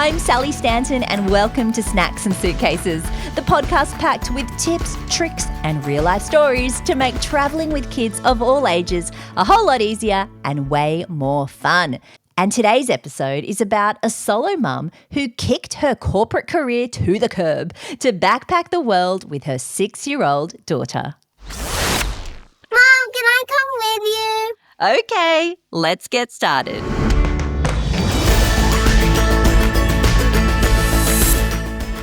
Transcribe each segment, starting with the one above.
I'm Sally Stanton and welcome to Snacks and Suitcases, the podcast packed with tips, tricks and real-life stories to make travelling with kids of all ages a whole lot easier and way more fun. And today's episode is about a solo mum who kicked her corporate career to the curb to backpack the world with her 6-year-old daughter. Mom, can I come with you? Okay, let's get started.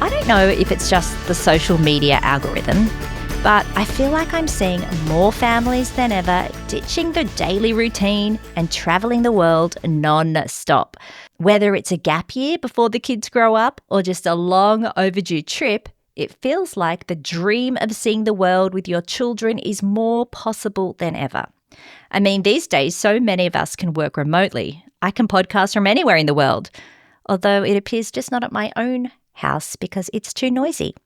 I don't know if it's just the social media algorithm, but I feel like I'm seeing more families than ever ditching their daily routine and travelling the world non-stop. Whether it's a gap year before the kids grow up or just a long overdue trip, it feels like the dream of seeing the world with your children is more possible than ever. I mean, these days, so many of us can work remotely. I can podcast from anywhere in the world, although it appears just not at my own house because it's too noisy.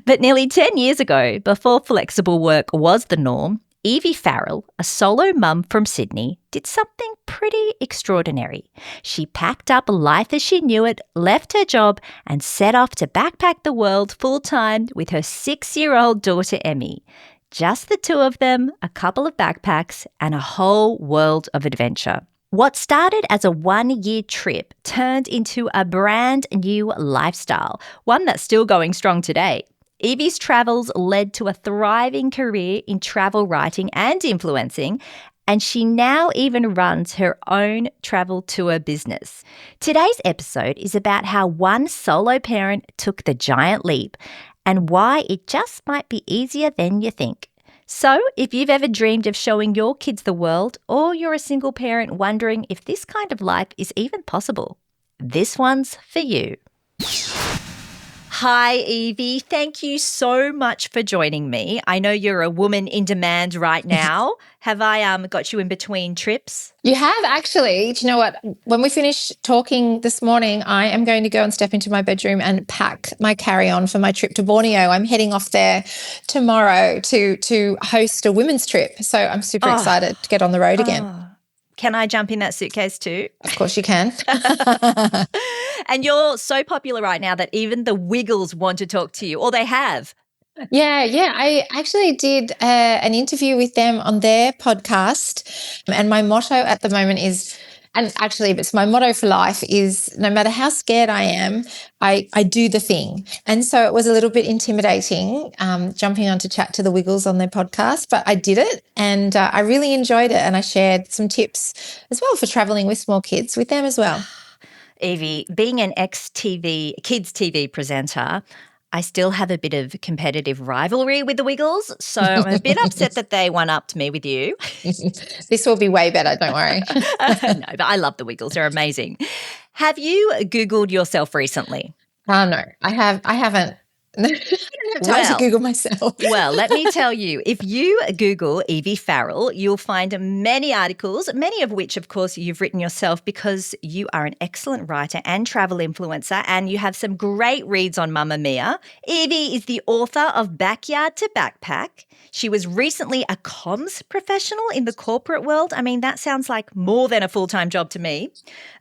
But nearly 10 years ago, before flexible work was the norm, Evie Farrell, a solo mum from Sydney, did something pretty extraordinary. She packed up life as she knew it, left her job and set off to backpack the world full-time with her 6-year-old daughter Emmy. Just the two of them, a couple of backpacks and a whole world of adventure. What started as a 1-year trip turned into a brand new lifestyle, one that's still going strong today. Evie's travels led to a thriving career in travel writing and influencing, and she now even runs her own travel tour business. Today's episode is about how one solo parent took the giant leap and why it just might be easier than you think. So, if you've ever dreamed of showing your kids the world, or you're a single parent wondering if this kind of life is even possible, this one's for you. Hi, Evie. Thank you so much for joining me. I know you're a woman in demand right now. Have I got you in between trips? You have actually. Do you know what? When we finish talking this morning, I am going to go and step into my bedroom and pack my carry-on for my trip to Borneo. I'm heading off there tomorrow to host a women's trip. So I'm super excited to get on the road again. Can I jump in that suitcase too? Of course you can. And you're so popular right now that even the Wiggles want to talk to you, or they have. Yeah. I actually did an interview with them on their podcast, and my motto at the moment is, and actually it's my motto for life is, no matter how scared I am, I do the thing. And so it was a little bit intimidating jumping on to chat to the Wiggles on their podcast, but I did it and I really enjoyed it, and I shared some tips as well for traveling with small kids with them as well. Evie, being an kids TV presenter, I still have a bit of competitive rivalry with the Wiggles, so I'm a bit upset that they one-upped me with you. This will be way better, don't worry. No, but I love the Wiggles. They're amazing. Have you Googled yourself recently? No, I haven't. I don't have time to Google myself. Well, let me tell you, if you Google Evie Farrell, you'll find many articles, many of which, of course, you've written yourself because you are an excellent writer and travel influencer, and you have some great reads on Mamma Mia. Evie is the author of Backyard to Backpack. She was recently a comms professional in the corporate world. I mean, that sounds like more than a full-time job to me.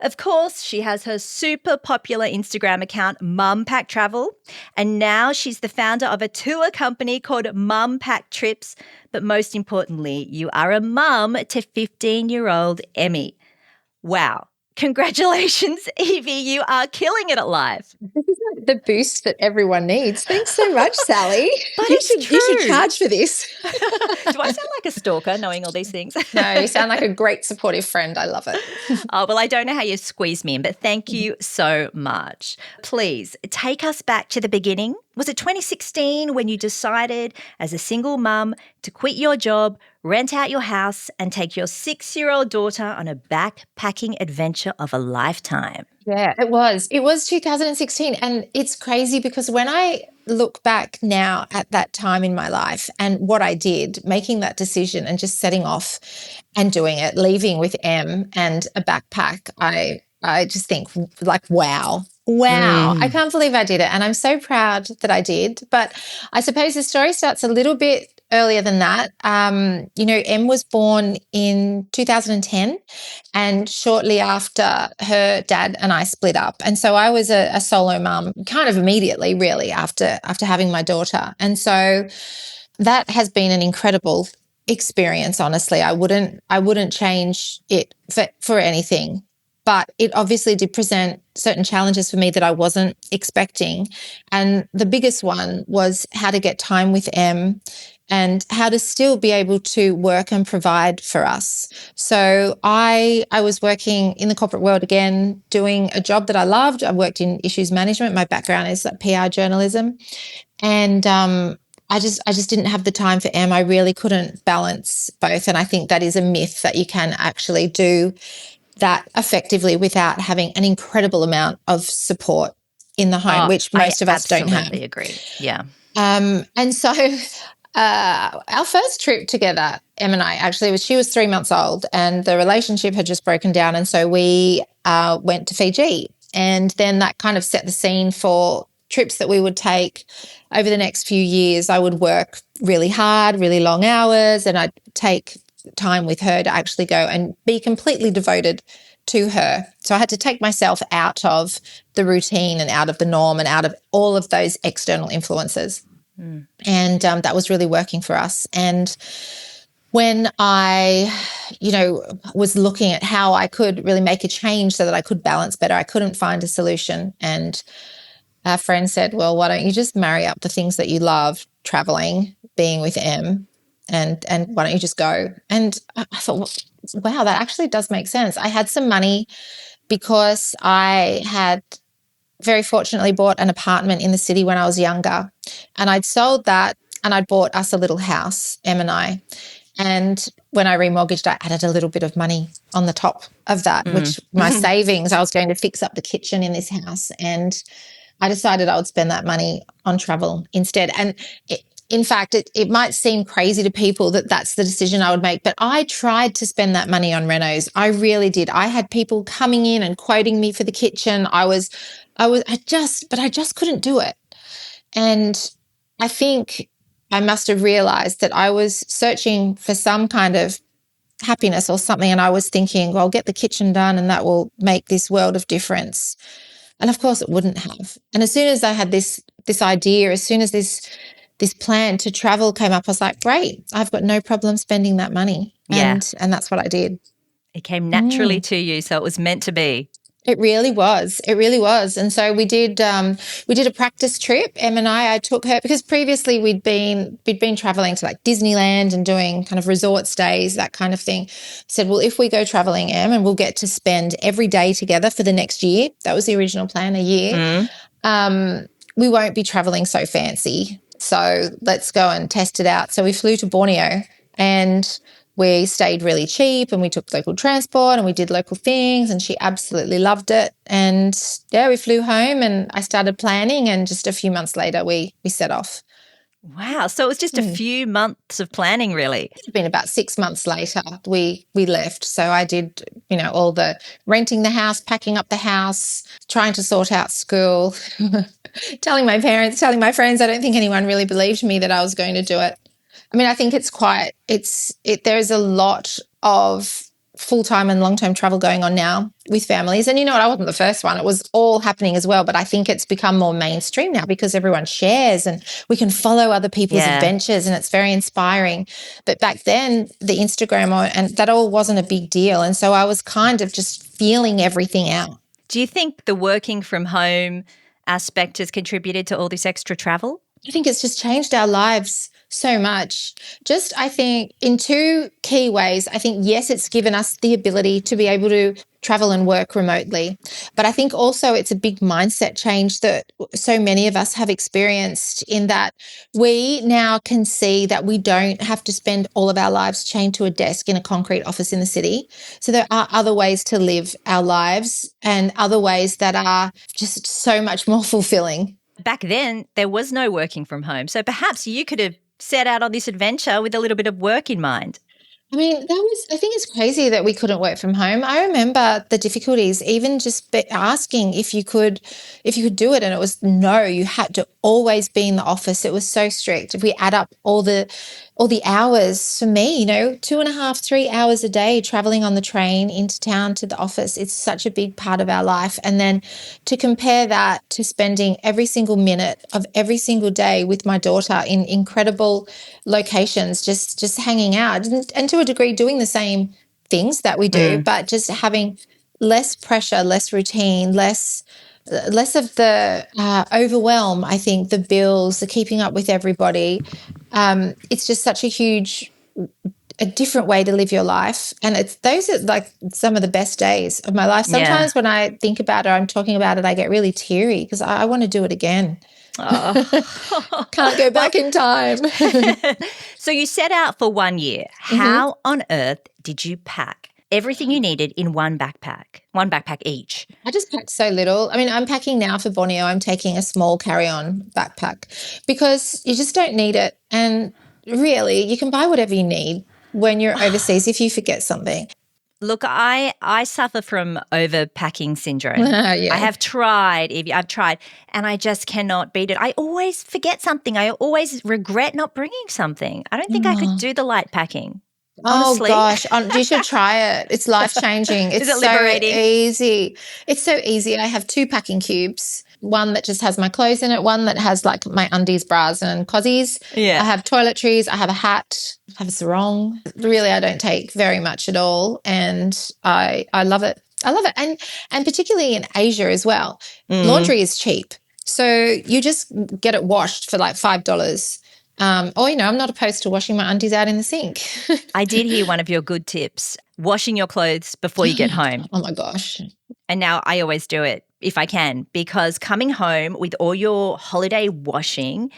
Of course, she has her super popular Instagram account, Mum Pack Travel, and now she's the founder of a tour company called Mum Pack Trips. But most importantly, you are a mum to 15-year-old Emmy. Wow. Congratulations, Evie. You are killing it at life. This is like the boost that everyone needs. Thanks so much, Sally. But you should charge for this. Do I sound like a stalker knowing all these things? No, you sound like a great supportive friend. I love it. Oh, well, I don't know how you squeezed me in, but thank you so much. Please take us back to the beginning. Was it 2016 when you decided as a single mum to quit your job, rent out your house and take your 6-year-old daughter on a backpacking adventure of a lifetime? Yeah, it was. It was 2016. And it's crazy because when I look back now at that time in my life and what I did, making that decision and just setting off and doing it, leaving with Em and a backpack, I just think like, wow. I can't believe I did it. And I'm so proud that I did. But I suppose the story starts a little bit earlier than that. Em was born in 2010, and shortly after, her dad and I split up. And so I was a solo mum kind of immediately, really, after having my daughter. And so that has been an incredible experience, honestly. I wouldn't change it for anything. But it obviously did present certain challenges for me that I wasn't expecting. And the biggest one was how to get time with Em and how to still be able to work and provide for us. So I was working in the corporate world again, doing a job that I loved. I worked in issues management. My background is like PR journalism. And I just didn't have the time for Em. I really couldn't balance both. And I think that is a myth, that you can actually do that effectively without having an incredible amount of support in the home, which most of us don't have. I absolutely agree. Yeah. And so our first trip together, Em and I, actually, she was 3 months old and the relationship had just broken down. And so we went to Fiji. And then that kind of set the scene for trips that we would take over the next few years. I would work really hard, really long hours, and I'd take time with her to actually go and be completely devoted to her. So I had to take myself out of the routine and out of the norm and out of all of those external influences. And that was really working for us. And when I, was looking at how I could really make a change so that I could balance better, I couldn't find a solution. And our friend said, well, why don't you just marry up the things that you love, traveling, being with Em, and why don't you just go? And I thought, wow, that actually does make sense. I had some money because I had very fortunately bought an apartment in the city when I was younger, and I'd sold that and I'd bought us a little house, Em and I. And when I remortgaged, I added a little bit of money on the top of that, which my savings, I was going to fix up the kitchen in this house. And I decided I would spend that money on travel instead. And in fact, it might seem crazy to people that that's the decision I would make, but I tried to spend that money on renos. I really did. I had people coming in and quoting me for the kitchen. I just couldn't do it. And I think I must have realized that I was searching for some kind of happiness or something. And I was thinking, well, I'll get the kitchen done and that will make this world of difference. And of course it wouldn't have. And as soon as I had this idea, as soon as this plan to travel came up, I was like, great, I've got no problem spending that money. Yeah. And that's what I did. It came naturally to you, so it was meant to be. It really was. It really was. And so we did a practice trip. Em and I took her because previously we'd been traveling to like Disneyland and doing kind of resort stays, that kind of thing. Said, well, if we go traveling, Em, and we'll get to spend every day together for the next year. That was the original plan, a year. We won't be traveling so fancy. So let's go and test it out. So we flew to Borneo and we stayed really cheap and we took local transport and we did local things, and she absolutely loved it. And yeah, we flew home and I started planning, and just a few months later we set off. Wow. So it was just a few months of planning, really. It had been about 6 months later we left. So I did, all the renting the house, packing up the house, trying to sort out school, telling my parents, telling my friends. I don't think anyone really believed me that I was going to do it. I mean, I think there's a lot of full-time and long-term travel going on now with families. And you know what? I wasn't the first one. It was all happening as well. But I think it's become more mainstream now because everyone shares and we can follow other people's adventures, and it's very inspiring. But back then, the Instagram and that all wasn't a big deal. And so I was kind of just feeling everything out. Do you think the working from home aspect has contributed to all this extra travel? I think it's just changed our lives so much. Just, I think, in two key ways. I think, yes, it's given us the ability to be able to travel and work remotely. But I think also it's a big mindset change that so many of us have experienced, in that we now can see that we don't have to spend all of our lives chained to a desk in a concrete office in the city. So there are other ways to live our lives, and other ways that are just so much more fulfilling. Back then, there was no working from home. So perhaps you could have set out on this adventure with a little bit of work in mind. I mean, I think it's crazy that we couldn't work from home. I remember the difficulties, even just asking if you could do it. And it was no, you had to always be in the office. It was so strict. If we add up all the or the hours for me, 2.5, 3 hours a day traveling on the train into town to the office. It's such a big part of our life. And then to compare that to spending every single minute of every single day with my daughter in incredible locations, just hanging out and to a degree doing the same things that we do, but just having less pressure, less routine, less of the overwhelm, I think, the bills, the keeping up with everybody. It's just such a different way to live your life. And those are like some of the best days of my life. Sometimes when I think about it, I'm talking about it, I get really teary because I want to do it again. Oh. Can't go back in time. So you set out for 1 year. How on earth did you pack everything you needed in one backpack each? I just packed so little. I mean, I'm packing now for Borneo. I'm taking a small carry-on backpack because you just don't need it. And really, you can buy whatever you need when you're overseas if you forget something. Look, I suffer from overpacking syndrome. Yeah. I have tried, Evie, and I just cannot beat it. I always forget something. I always regret not bringing something. I don't think I could do the light packing. Honestly. Oh, gosh. You should try it. It's life-changing. It's Is it liberating? so easy. It's so easy. I have 2 packing cubes, one that just has my clothes in it, one that has like my undies, bras and cozies. Yeah. I have toiletries. I have a hat. I have a sarong. Really, I don't take very much at all, and I love it. I love it. And particularly in Asia as well. Laundry is cheap. So you just get it washed for like $5. Or, I'm not opposed to washing my undies out in the sink. I did hear one of your good tips, washing your clothes before you get home. Oh, my gosh. And now I always do it if I can, because coming home with all your holiday washing,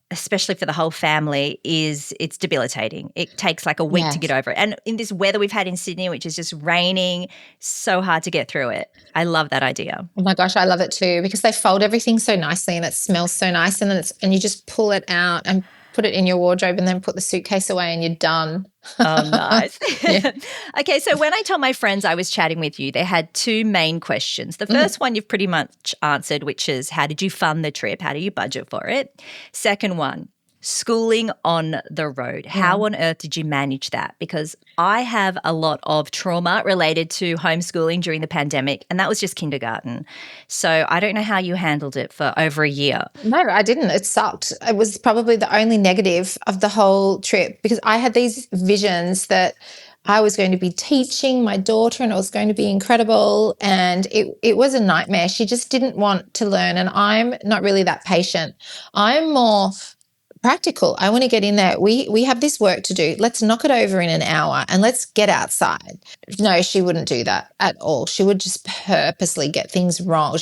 especially for the whole family, it's debilitating. It takes like a week to get over it. And in this weather we've had in Sydney, which is just raining, so hard to get through it. I love that idea. Oh my gosh, I love it too because they fold everything so nicely and it smells so nice, and then you just pull it out and put it in your wardrobe and then put the suitcase away and you're done. Oh, nice. Okay, so when I told my friends I was chatting with you, they had 2 main questions. The first one you've pretty much answered, which is how did you fund the trip? How do you budget for it? Second one, schooling on the road. How on earth did you manage that? Because I have a lot of trauma related to homeschooling during the pandemic, and that was just kindergarten. So I don't know how you handled it for over a year. No, I didn't. It sucked. It was probably the only negative of the whole trip because I had these visions that I was going to be teaching my daughter and it was going to be incredible, and it was a nightmare. She just didn't want to learn, and I'm not really that patient. I'm more practical. I want to get in there. We have this work to do. Let's knock it over in an hour and let's get outside. No, she wouldn't do that at all. She would just purposely get things wrong.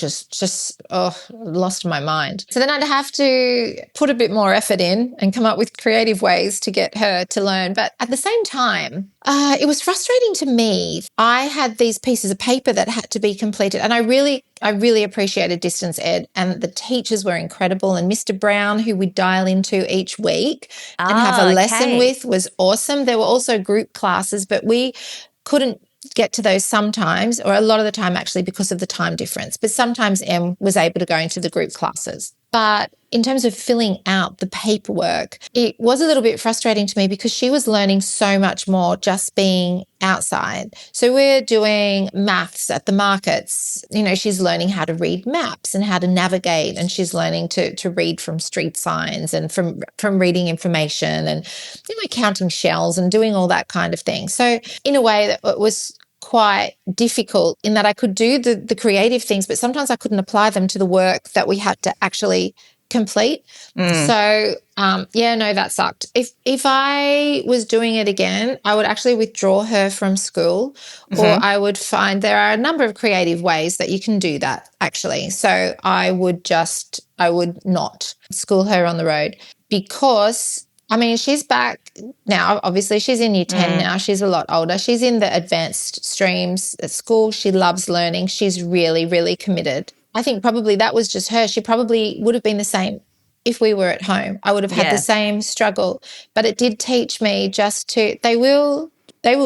Lost my mind. So then I'd have to put a bit more effort in and come up with creative ways to get her to learn. But at the same time, it was frustrating to me. I had these pieces of paper that had to be completed, and I really appreciated distance ed, and the teachers were incredible, and Mr. Brown, who we dial into each week and have a lesson with, was awesome. There were also group classes, but we couldn't get to those sometimes, or a lot of the time actually because of the time difference. But sometimes Em was able to go into the group classes. But in terms of filling out the paperwork, it was a little bit frustrating to me because she was learning so much more just being outside. So we're doing maths at the markets. She's learning how to read maps and how to navigate, and she's learning to read from street signs and from reading information and counting shells and doing all that kind of thing. So in a way that it was quite difficult in that I could do the creative things, but sometimes I couldn't apply them to the work that we had to actually complete. So, that sucked. If I was doing it again, I would actually withdraw her from school, or I would find there are a number of creative ways that you can do that actually. So I would not school her on the road because she's back now. Obviously, she's in year 10 now. She's a lot older. She's in the advanced streams at school. She loves learning. She's really, really committed. I think probably that was just her. She probably would have been the same if we were at home. I would have had the same struggle. But it did teach me they will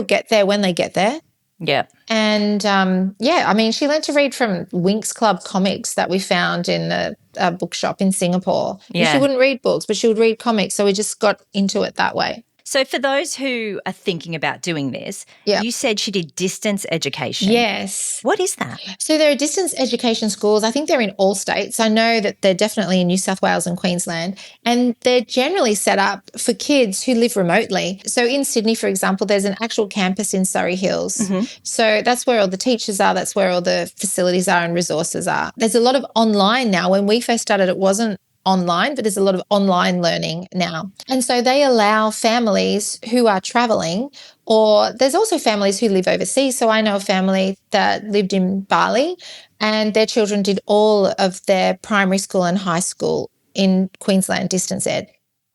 get there when they get there. Yeah. And, she learned to read from Winx Club comics that we found in a bookshop in Singapore. Yeah. She wouldn't read books, but she would read comics, so we just got into it that way. So for those who are thinking about doing this, Yeah. you said she did distance education. Yes. What is that? So there are distance education schools. I think they're in all states. I know that they're definitely in New South Wales and Queensland, and they're generally set up for kids who live remotely. So in Sydney, for example, there's an actual campus in Surrey Hills. So that's where all the teachers are. That's where all the facilities are and resources are. There's a lot of online now. When we first started, it wasn't online, but there's a lot of online learning now. And so they allow families who are traveling, or there's also families who live overseas. So I know a family that lived in Bali and their children did all of their primary school and high school in Queensland distance ed.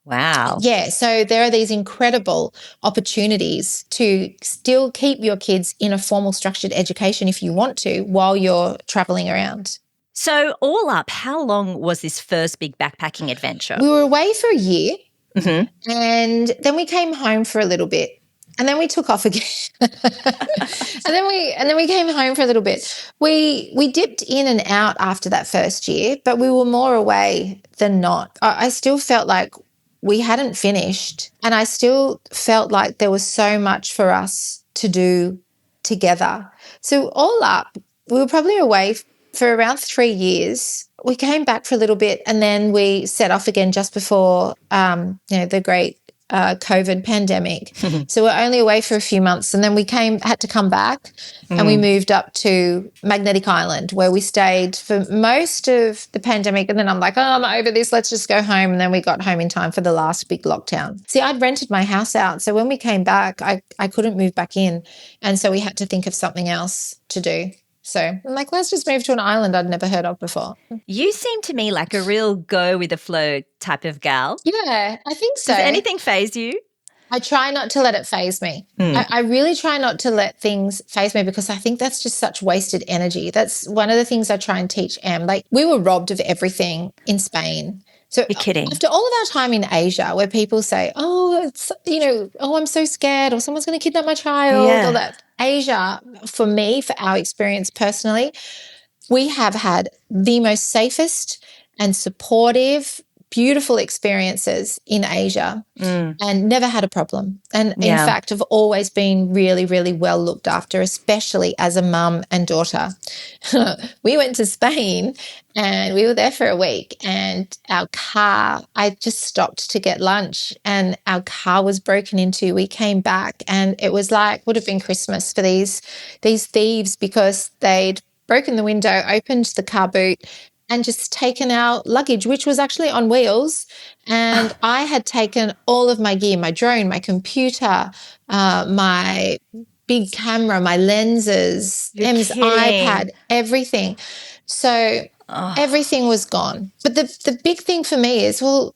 Wow. Yeah, so there are these incredible opportunities to still keep your kids in a formal structured education if you want to while you're traveling around. So all up, how long was this first big backpacking adventure? We were away for a year and then we came home for a little bit and then we took off again. and then we came home for a little bit. We dipped in and out after that first year, but we were more away than not. I still felt like we hadn't finished, and I still felt like there was so much for us to do together. So all up, we were probably away for around 3 years. We came back for a little bit and then we set off again just before, the great COVID pandemic. So we're only away for a few months, and then we had to come back and we moved up to Magnetic Island, where we stayed for most of the pandemic. And then I'm like, oh, I'm over this. Let's just go home. And then we got home in time for the last big lockdown. See, I'd rented my house out. So when we came back, I couldn't move back in. And so we had to think of something else to do. So I'm like, let's just move to an island I'd never heard of before. You seem to me like a real go with the flow type of gal. Yeah, I think so. Does anything faze you? I try not to let it faze me. I really try not to let things faze me, because I think that's just such wasted energy. That's one of the things I try and teach Em. Like, we were robbed of everything in Spain. So You're kidding. After all of our time in Asia, where people say, oh, I'm so scared, or someone's going to kidnap my child, or that. Asia, for me, for our experience personally, we have had the most safest and supportive, beautiful experiences in Asia and never had a problem. And in fact, have always been really, really well looked after, especially as a mum and daughter. We went to Spain and we were there for a week, and our car, I just stopped to get lunch and our car was broken into. We came back and it was like, would have been Christmas for these thieves, because they'd broken the window, opened the car boot, and just taken our luggage, which was actually on wheels. And I had taken all of my gear, my drone, my computer, my big camera, my lenses, Em's iPad, everything. So everything was gone. But the big thing for me is, well,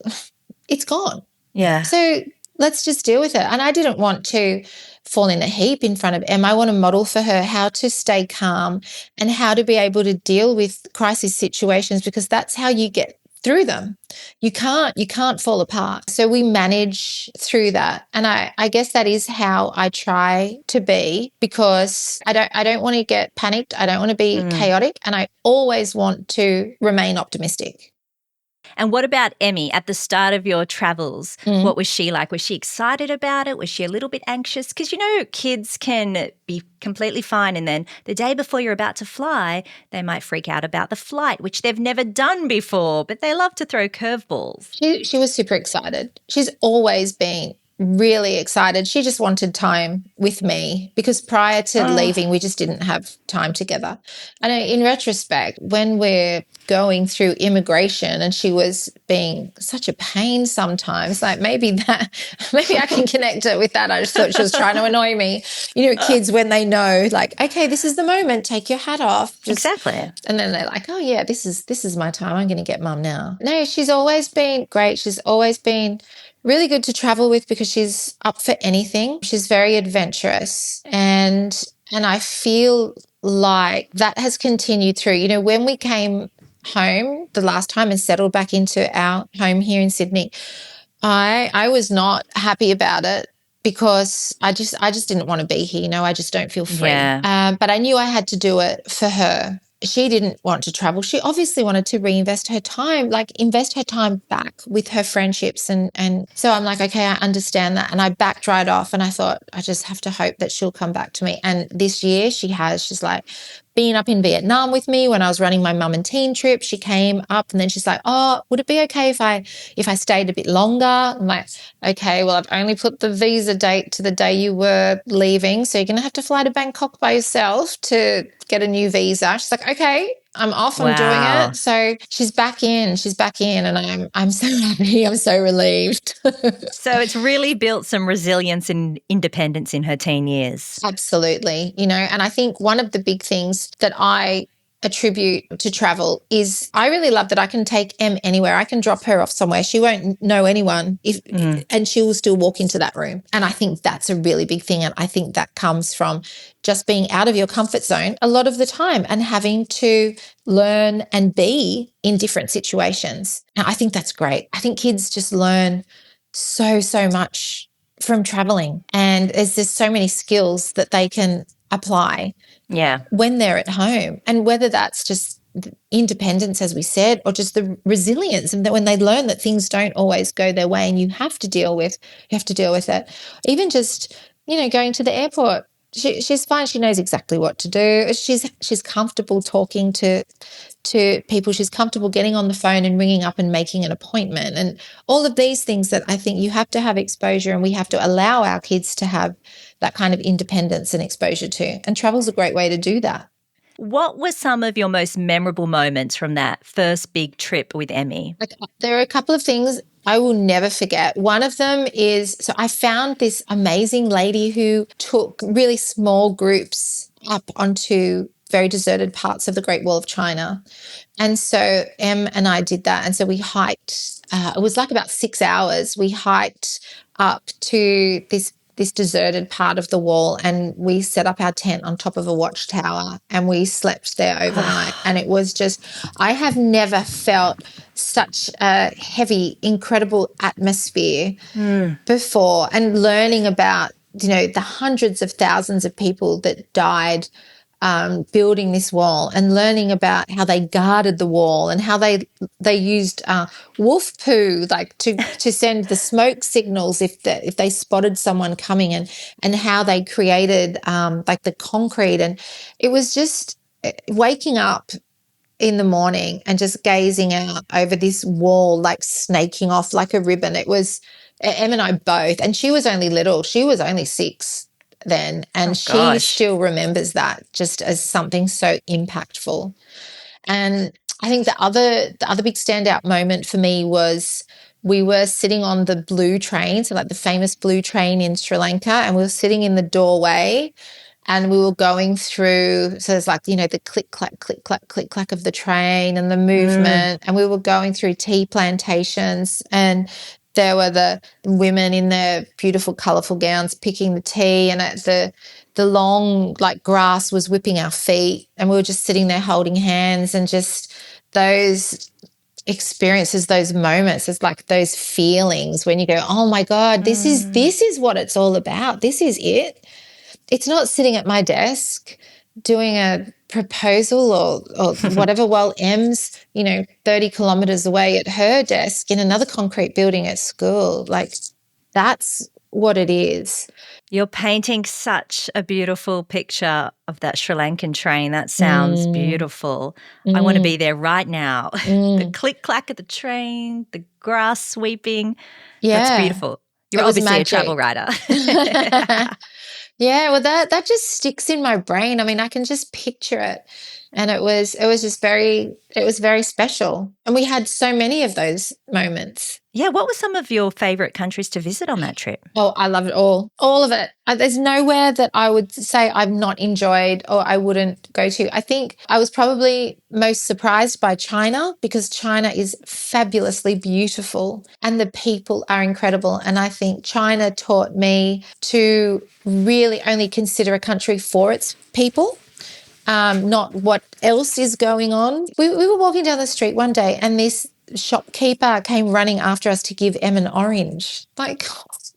it's gone. Yeah. So let's just deal with it. And I didn't want to fall in a heap in front of Em. I want to model for her how to stay calm and how to be able to deal with crisis situations, because that's how you get through them. You can't fall apart. So we manage through that. And I guess that is how I try to be, because I don't want to get panicked. I don't want to be chaotic, and I always want to remain optimistic. And what about Emmy at the start of your travels? What was she like? Was she excited about it? Was she a little bit anxious? Because, kids can be completely fine, and then the day before you're about to fly, they might freak out about the flight, which they've never done before, but they love to throw curveballs. She was super excited. She's always been really excited. She just wanted time with me, because prior to leaving, we just didn't have time together. I know, in retrospect, when we're going through immigration and she was being such a pain sometimes, like maybe I can connect it with that. I just thought she was trying to annoy me. Kids, when they know, like, okay, this is the moment, take your hat off. Exactly. And then they're like, oh yeah, this is my time. I'm going to get mum now. No, she's always been great. She's always been really good to travel with, because she's up for anything. She's very adventurous, and I feel like that has continued through. When we came home the last time and settled back into our home here in Sydney, I was not happy about it, because I just didn't want to be here. I just don't feel free. Yeah. But I knew I had to do it for her. she didn't want to travel. She obviously wanted to reinvest her time, like invest her time back with her friendships. And so I'm like, okay, I understand that. And I backed right off and I thought, I just have to hope that she'll come back to me. And this year she's like been up in Vietnam with me when I was running my mum and teen trip. She came up and then she's like, oh, would it be okay if I stayed a bit longer? I'm like, okay, well, I've only put the visa date to the day you were leaving. So you're going to have to fly to Bangkok by yourself to get a new visa. She's like, okay, I'm off. I'm doing Wow. it. So she's back in, and I'm so happy. I'm so relieved. So it's really built some resilience and independence in her teen years. Absolutely. And I think one of the big things that I attribute to travel is I really love that I can take Em anywhere. I can drop her off somewhere. She won't know anyone and she will still walk into that room. And I think that's a really big thing. And I think that comes from just being out of your comfort zone a lot of the time and having to learn and be in different situations. And I think that's great. I think kids just learn so much from traveling, and there's just so many skills that they can apply when they're at home, and whether that's just independence, as we said, or just the resilience, and that when they learn that things don't always go their way and you have to deal with it. Even just going to the airport, she's fine. She knows exactly what to do. She's comfortable talking to people. She's comfortable getting on the phone and ringing up and making an appointment, and all of these things that I think you have to have exposure, and we have to allow our kids to have that kind of independence and exposure to. And travel's a great way to do that. What were some of your most memorable moments from that first big trip with Emmy? There are a couple of things I will never forget. One of them is, so I found this amazing lady who took really small groups up onto very deserted parts of the Great Wall of China. And so Em and I did that. And so we hiked, it was like about 6 hours. We hiked up to this deserted part of the wall, and we set up our tent on top of a watchtower and we slept there overnight. And it was just, I have never felt such a heavy, incredible atmosphere before, and learning about, the hundreds of thousands of people that died building this wall, and learning about how they guarded the wall and how they used wolf poo, like to send the smoke signals if they spotted someone coming, and how they created like the concrete. And it was just waking up in the morning and just gazing out over this wall, like snaking off like a ribbon. It was Em and I both, and she was only little. She was only 6 then, and she still remembers that just as something so impactful. And I think the other big standout moment for me was we were sitting on the blue train, so like the famous blue train in Sri Lanka, and we were sitting in the doorway and we were going through, so it's like, the click, clack of the train and the movement, and we were going through tea plantations, and there were the women in their beautiful, colourful gowns picking the tea, and the long, like, grass was whipping our feet, and we were just sitting there holding hands, and just those experiences, those moments, it's like those feelings when you go, oh my God, this is what it's all about. This is it. It's not sitting at my desk doing a proposal or whatever while Em's 30 kilometres away at her desk in another concrete building at school. Like, that's what it is. You're painting such a beautiful picture of that Sri Lankan train. That sounds beautiful. I want to be there right now. The click-clack of the train, the grass sweeping. Yeah. That's beautiful. You're obviously a travel writer. Yeah, well, that just sticks in my brain. I mean, I can just picture it, and it was very special. And we had so many of those moments. Yeah, what were some of your favourite countries to visit on that trip? Oh, I love it all of it. There's nowhere that I would say I've not enjoyed or I wouldn't go to. I think I was probably most surprised by China, because China is fabulously beautiful and the people are incredible. And I think China taught me to really only consider a country for its people, not what else is going on. We were walking down the street one day, and this shopkeeper came running after us to give Em an orange. Like,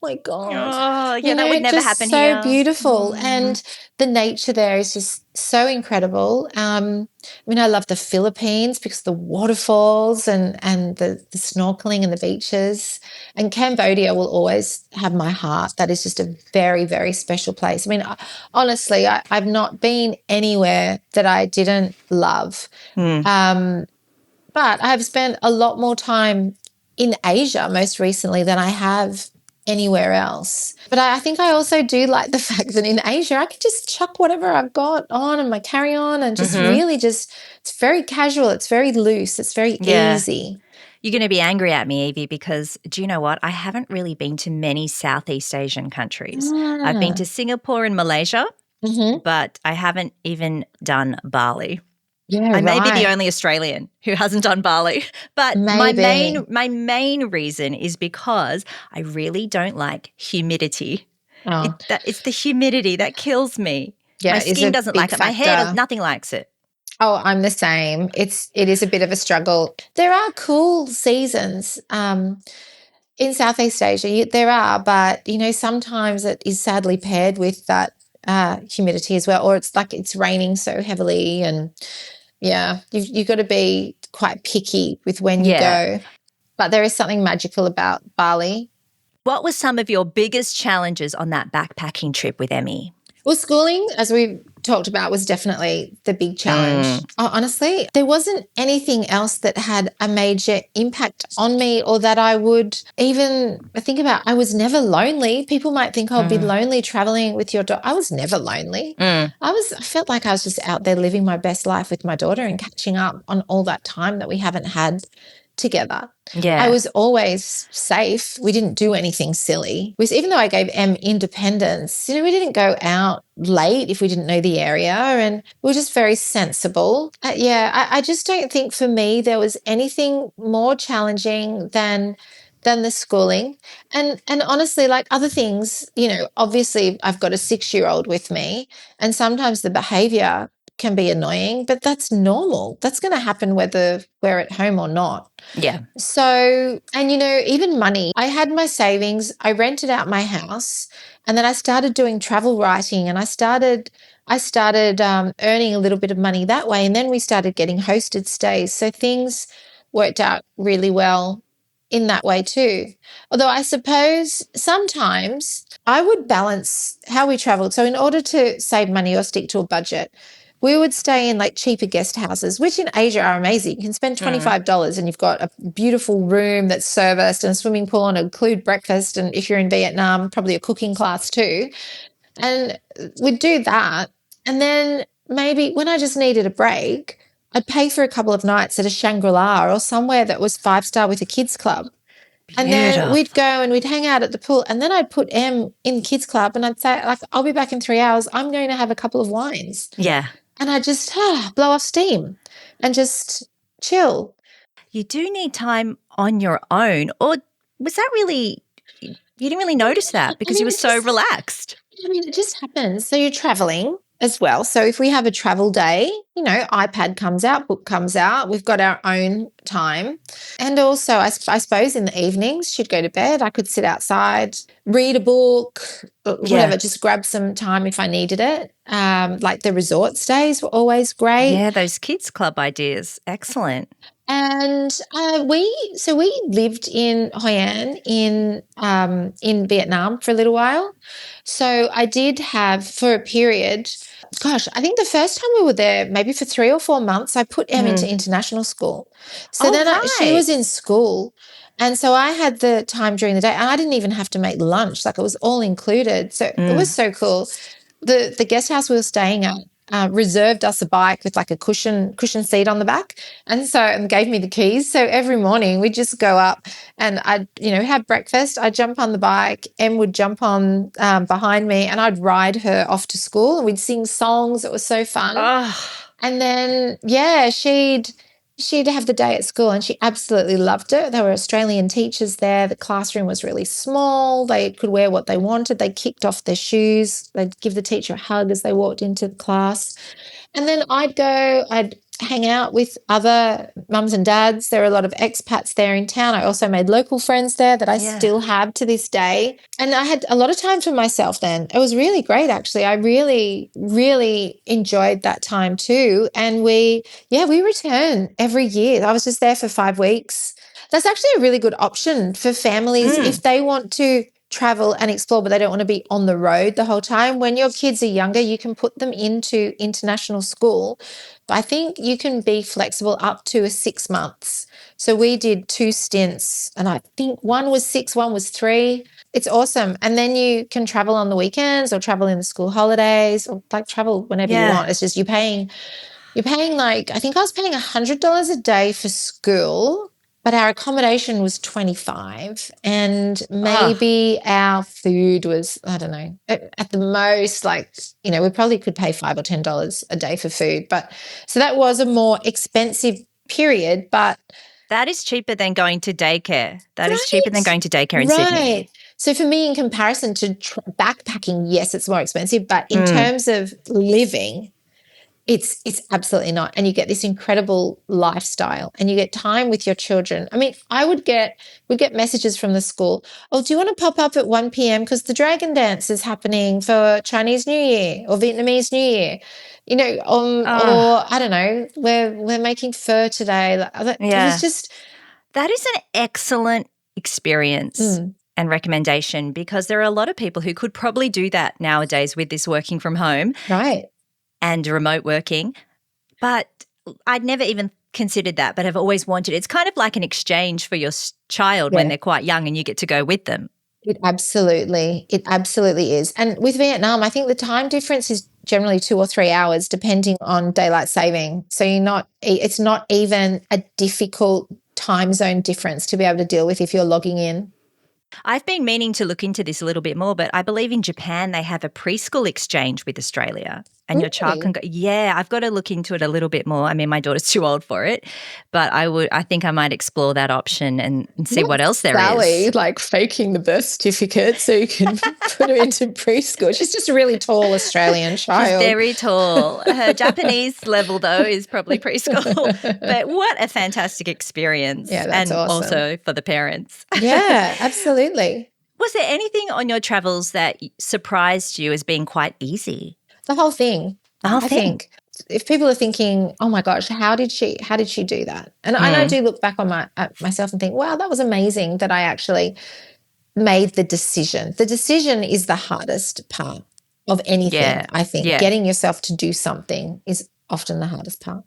my God. Oh, yeah, that would never just happen so here. beautiful. And the nature there is just so incredible. I mean, I love the Philippines because the waterfalls and the snorkeling and the beaches. And Cambodia will always have my heart. That is just a very, very special place. I mean, honestly, I've not been anywhere that I didn't love. But I've spent a lot more time in Asia most recently than I have anywhere else. But I think I also do like the fact that in Asia, I can just chuck whatever I've got on and my carry-on and just really just, it's very casual, it's very loose, it's very easy. You're going to be angry at me, Evie, because do you know what? I haven't really been to many Southeast Asian countries. I've been to Singapore and Malaysia, but I haven't even done Bali. Yeah, I may be the right. only Australian who hasn't done Bali. But my main reason is because I really don't like humidity. Oh, It's the humidity that kills me. yeah, My is skin a doesn't big like it. My hair factor. nothing likes it. Oh, I'm the same. It is a bit of a struggle. There are cool seasons in Southeast Asia. There are, but sometimes it is sadly paired with that humidity as well, or it's like it's raining so heavily, and yeah, you've got to be quite picky with when you go. But there is something magical about Bali. What were some of your biggest challenges on that backpacking trip with Emmy? Well, schooling, as we talked about, was definitely the big challenge. Honestly, there wasn't anything else that had a major impact on me or that I would even think about. I was never lonely. People might think I'll be lonely traveling with your daughter. I was never lonely. I felt like I was just out there living my best life with my daughter and catching up on all that time that we haven't had together. Yeah. I was always safe. We didn't do anything silly. Even though I gave Em independence, we didn't go out late if we didn't know the area, and we were just very sensible. I just don't think for me there was anything more challenging than the schooling. And honestly, like other things, obviously I've got a 6-year-old with me, and sometimes the behavior can be annoying, but that's normal. That's going to happen whether we're at home or not. Yeah. So, and even money, I had my savings, I rented out my house, and then I started doing travel writing, and I started earning a little bit of money that way. And then we started getting hosted stays. So things worked out really well in that way too. Although I suppose sometimes I would balance how we traveled. So in order to save money or stick to a budget, we would stay in like cheaper guest houses, which in Asia are amazing. You can spend $25 and you've got a beautiful room that's serviced and a swimming pool and include breakfast. And if you're in Vietnam, probably a cooking class too. And we'd do that. And then maybe when I just needed a break, I'd pay for a couple of nights at a Shangri-La or somewhere that was 5-star with a kids club. And then we'd go and we'd hang out at the pool, and then I'd put Em in kids club and I'd say, like, I'll be back in 3 hours. I'm going to have a couple of wines. Yeah. And I just blow off steam and just chill. You do need time on your own. Or was that really, you didn't really notice that because you were so relaxed? I mean, it just happens. So you're traveling as well. So if we have a travel day, iPad comes out, book comes out, we've got our own time. And also, I suppose in the evenings, she'd go to bed, I could sit outside, read a book, whatever, just grab some time if I needed it. Like the resort stays were always great. Yeah, those kids club ideas. Excellent. And we lived in Hoi An in Vietnam for a little while. So I did have for a period, gosh, I think the first time we were there, maybe for 3 or 4 months, I put Em into international school. So she was in school. And so I had the time during the day, and I didn't even have to make lunch. Like it was all included. So it was so cool. The guest house we were staying at reserved us a bike with like a cushion seat on the back, and gave me the keys. So every morning we'd just go up and I'd have breakfast. I'd jump on the bike. Em would jump on behind me, and I'd ride her off to school, and we'd sing songs. It was so fun. And then she'd have the day at school, and she absolutely loved it. There were Australian teachers there. The classroom was really small. They could wear what they wanted. They kicked off their shoes. They'd give the teacher a hug as they walked into the class. And then I'd hang out with other mums and dads. There are a lot of expats there in town. I also made local friends there that I still have to this day. And I had a lot of time for myself then. It was really great, actually. I really, really enjoyed that time too. And we return every year. I was just there for 5 weeks. That's actually a really good option for families if they want to travel and explore, but they don't want to be on the road the whole time. When your kids are younger, you can put them into international school. But I think you can be flexible up to 6 months. So we did 2 stints, and I think one was 6, one was 3. It's awesome. And then you can travel on the weekends or travel in the school holidays or like travel whenever you want. It's just you're paying like, I think I was paying $100 a day for school, but our accommodation was $25, and maybe our food was, I don't know, at the most, like, you know, we probably could pay $5 or $10 a day for food. But so that was a more expensive period, but that is cheaper than going to daycare. That is cheaper than going to daycare in Sydney. Right. So for me, in comparison to backpacking, yes, it's more expensive, but in terms of living, it's absolutely not. And you get this incredible lifestyle and you get time with your children. I mean, we'd get messages from the school. Oh, do you want to pop up at 1 p.m. because the dragon dance is happening for Chinese New Year or Vietnamese New Year? You know, or I don't know, we're making pho today. It was just. That is an excellent experience and recommendation, because there are a lot of people who could probably do that nowadays with this working from home. Right. And remote working, but I'd never even considered that, but I've always wanted. It's kind of like an exchange for your child when they're quite young and you get to go with them. It absolutely is. And with Vietnam, I think the time difference is generally 2 or 3 hours depending on daylight saving. So it's not even a difficult time zone difference to be able to deal with if you're logging in. I've been meaning to look into this a little bit more, but I believe in Japan they have a preschool exchange with Australia, and your child can go. Yeah, I've got to look into it a little bit more. I mean, my daughter's too old for it, but I think I might explore that option and see what else there is. Sally, like faking the birth certificate so you can put her into preschool. She's just a really tall Australian child. She's very tall. Her Japanese level, though, is probably preschool. But what a fantastic experience. Yeah, that's awesome. Also for the parents. Yeah, absolutely. Was there anything on your travels that surprised you as being quite easy? The whole thing. I think if people are thinking, oh my gosh, how did she do that? And I do look back on at myself and think, wow, that was amazing that I actually made the decision. The decision is the hardest part of anything, I think. Yeah. Getting yourself to do something is often the hardest part.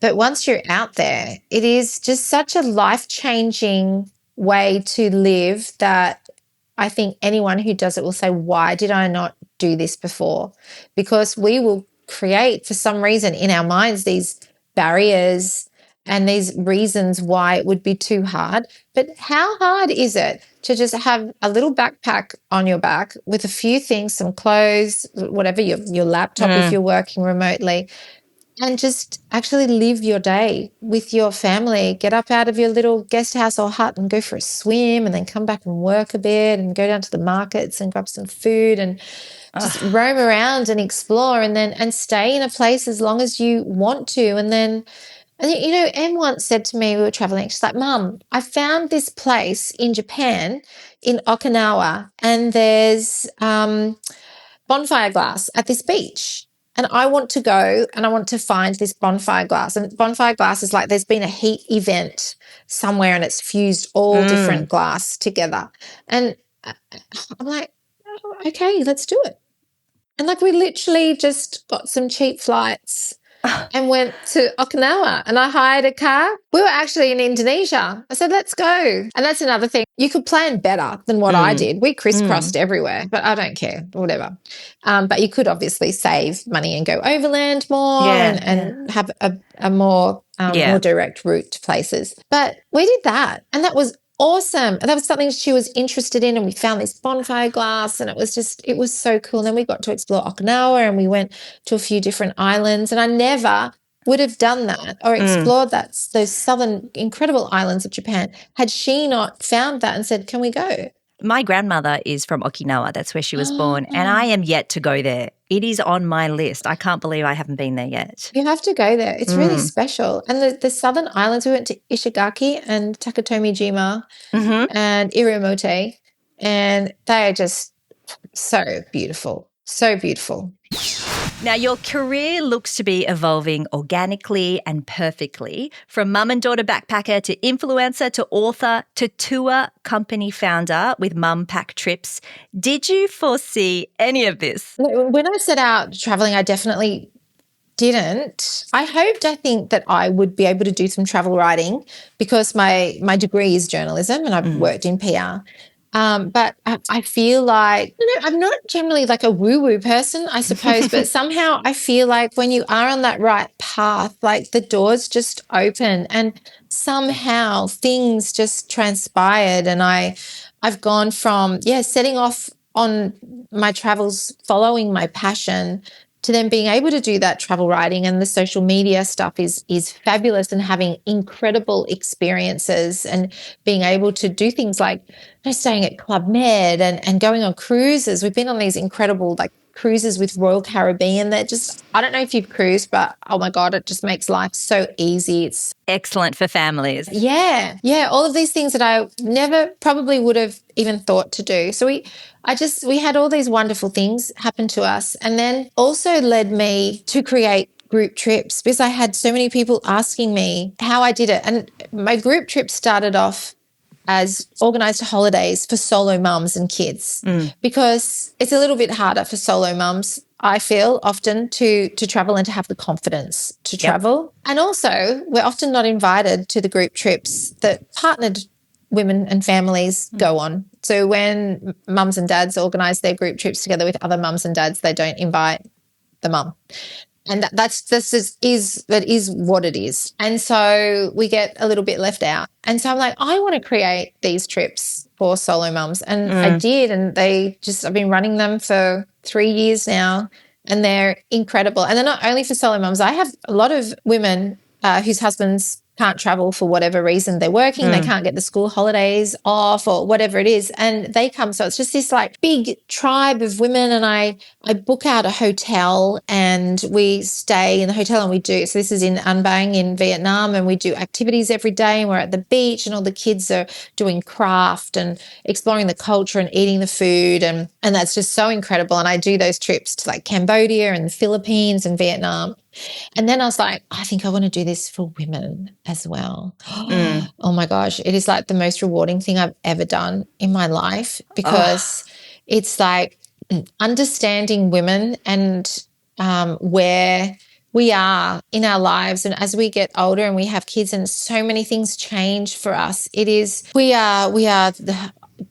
But once you're out there, it is just such a life-changing way to live that I think anyone who does it will say, why did I not do this before? Because we will create, for some reason, in our minds, these barriers and these reasons why it would be too hard. But how hard is it to just have a little backpack on your back with a few things, some clothes, whatever, your laptop if you're working remotely, and just actually live your day with your family, get up out of your little guest house or hut and go for a swim, and then come back and work a bit and go down to the markets and grab some food and just roam around and explore, and stay in a place as long as you want to. And then, you know, Em once said to me, we were traveling, she's like, Mum, I found this place in Japan, in Okinawa, and there's bonfire glass at this beach. And I want to go and I want to find this bonfire glass. And bonfire glass is like there's been a heat event somewhere and it's fused all different glass together. And I'm like, oh, okay, let's do it. And like we literally just got some cheap flights and went to Okinawa, and I hired a car. We were actually in Indonesia. I said, let's go. And that's another thing. You could plan better than what I did. We crisscrossed everywhere, but I don't care, whatever. But you could obviously save money and go overland more and have a more direct route to places. But we did that, and that was awesome. And that was something she was interested in, and we found this bonfire glass, and it was so cool. And then we got to explore Okinawa, and we went to a few different islands, and I never would have done that or explored those southern incredible islands of Japan had she not found that and said, can we go? My grandmother is from Okinawa. That's where she was born. And I am yet to go there. It is on my list. I can't believe I haven't been there yet. You have to go there. It's really special. And the southern islands, we went to Ishigaki and Takatomi-jima and Iriomote, and they are just so beautiful. So beautiful. Now, your career looks to be evolving organically and perfectly, from mum and daughter backpacker to influencer to author to tour company founder with Mum Pack Trips. Did you foresee any of this? When I set out traveling, I definitely didn't. I think that I would be able to do some travel writing because my degree is journalism and I've worked in PR. But I feel like, I'm not generally like a woo-woo person, I suppose, but somehow I feel like when you are on that right path, like the doors just open and somehow things just transpired. And I've gone from, setting off on my travels, following my passion, to then being able to do that travel writing, and the social media stuff is fabulous, and having incredible experiences and being able to do things like staying at Club Med and going on cruises. We've been on these incredible cruises with Royal Caribbean that just, I don't know if you've cruised, but oh my God, it just makes life so easy. It's excellent for families. Yeah. All of these things that I never probably would have even thought to do. So we had all these wonderful things happen to us, and then also led me to create group trips because I had so many people asking me how I did it. And my group trip started off as organised holidays for solo mums and kids because it's a little bit harder for solo mums, I feel, often to travel and to have the confidence to travel. And also we're often not invited to the group trips that partnered women and families go on. So when mums and dads organise their group trips together with other mums and dads, they don't invite the mum. And that is what it is. And so we get a little bit left out. And so I'm like, I want to create these trips for solo mums. And I did. And I've been running them for 3 years now, and they're incredible. And they're not only for solo mums. I have a lot of women whose husbands can't travel for whatever reason. They're working, they can't get the school holidays off or whatever it is, and they come. So it's just this big tribe of women, and I book out a hotel and we stay in the hotel, and we do. So this is in An Bang in Vietnam, and we do activities every day, and we're at the beach, and all the kids are doing craft and exploring the culture and eating the food, and that's just so incredible. And I do those trips to Cambodia and the Philippines and Vietnam. And then I was like, I think I want to do this for women as well. Oh my gosh, it is the most rewarding thing I've ever done in my life, because it's understanding women and where we are in our lives, and as we get older and we have kids and so many things change for us. We are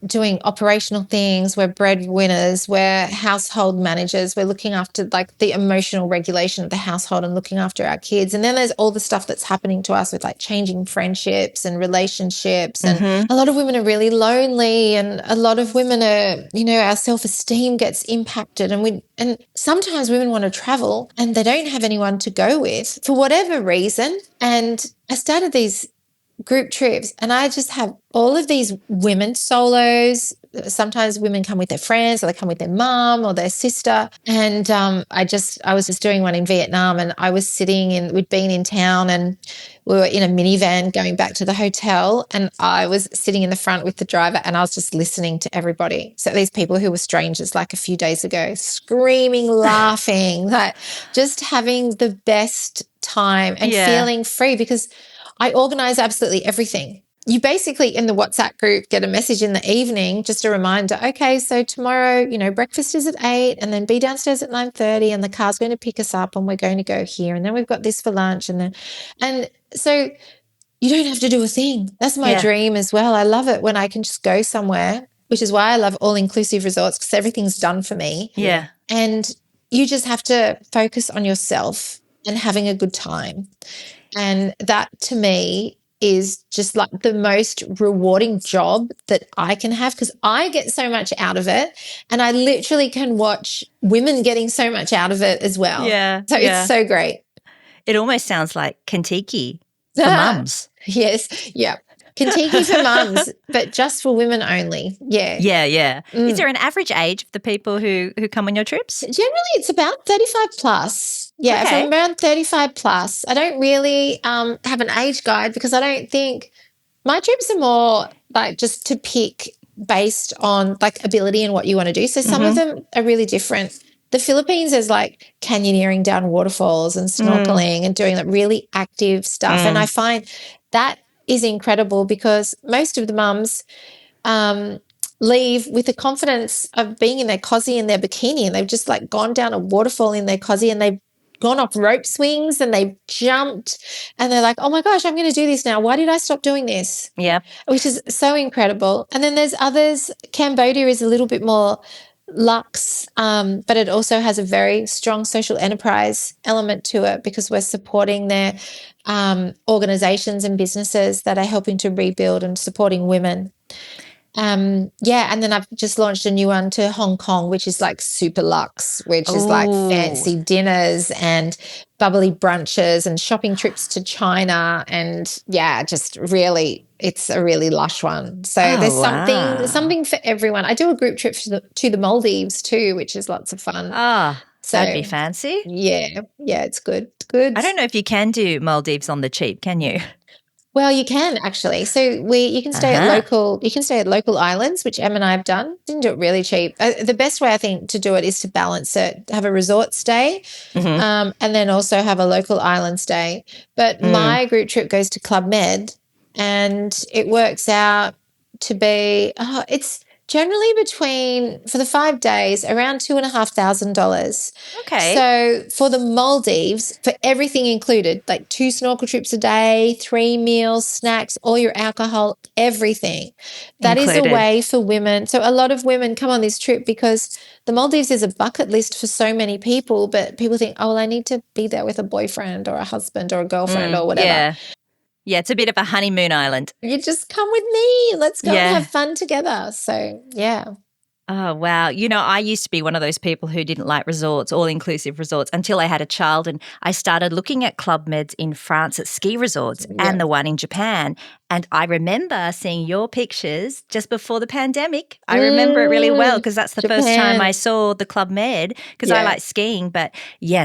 doing operational things, we're breadwinners, we're household managers, we're looking after the emotional regulation of the household and looking after our kids. And then there's all the stuff that's happening to us with changing friendships and relationships. And a lot of women are really lonely, and a lot of women are, our self-esteem gets impacted, and sometimes women want to travel and they don't have anyone to go with for whatever reason. And I started these group trips, and I just have all of these women solos. Sometimes women come with their friends, or they come with their mum or their sister. And I was just doing one in Vietnam, and I was we'd been in town, and we were in a minivan going back to the hotel, and I was sitting in the front with the driver, and I was just listening to everybody. So these people who were strangers a few days ago, screaming, laughing, just having the best time and feeling free, because I organize absolutely everything. You basically, in the WhatsApp group, get a message in the evening, just a reminder, okay, so tomorrow, breakfast is at 8, and then be downstairs at 9:30, and the car's going to pick us up, and we're going to go here, and then we've got this for lunch, and so you don't have to do a thing. That's my dream as well. I love it when I can just go somewhere, which is why I love all-inclusive resorts, because everything's done for me. Yeah. And you just have to focus on yourself and having a good time. And that, to me, is just the most rewarding job that I can have, because I get so much out of it, and I literally can watch women getting so much out of it as well. Yeah. So it's so great. It almost sounds like Kentucky for mums. Yes. Yeah. Kentucky for mums, but just for women only. Yeah. Yeah. Is there an average age of the people who come on your trips? Generally, it's about 35 plus. Yeah, Okay. from around 35 plus. I don't really have an age guide because I don't think my trips are more like just to pick based on like ability and what you want to do. So some of them are really different. The Philippines is like canyoneering down waterfalls and snorkeling and doing like really active stuff. And I find that is incredible because most of the mums leave with the confidence of being in their cozy in their bikini, and they've just like gone down a waterfall in their cozy and they've gone off rope swings and they've jumped and they're like, oh my gosh, I'm going to do this now. Why did I stop doing this? Yeah. Which is so incredible. And then there's others. Cambodia is a little bit more luxe, but it also has a very strong social enterprise element to it because we're supporting their organizations and businesses that are helping to rebuild and supporting women. And then I've just launched a new one to Hong Kong, which is like super luxe, which is like fancy dinners and bubbly brunches and shopping trips to China. And just really, it's a really lush one. So there's something for everyone. I do a group trip to the Maldives too, which is lots of fun. So, that'd be fancy. Yeah, it's good. It's good. I don't know if you can do Maldives on the cheap, can you? Well, you can actually. So you can stay at local islands, which Em and I have done. Didn't do it really cheap. The best way I think to do it is to balance it, have a resort stay, and then also have a local island stay. But my group trip goes to Club Med, and it works out to be it's generally for the 5 days, around $2,500. Okay. So for the Maldives, for everything included, like 2 snorkel trips a day, 3 meals, snacks, all your alcohol, everything. That included. is a way for women. So a lot of women come on this trip because the Maldives is a bucket list for so many people, but people think, oh, well, I need to be there with a boyfriend or a husband or a girlfriend or whatever. Yeah, it's a bit of a honeymoon island. You just come with me. Let's go and have fun together. So, yeah. Oh, wow. I used to be one of those people who didn't like resorts, all-inclusive resorts, until I had a child, and I started looking at Club Meds in France at ski resorts and the one in Japan. And I remember seeing your pictures just before the pandemic. I remember it really well because that's the first time I saw the Club Med because I like skiing. But,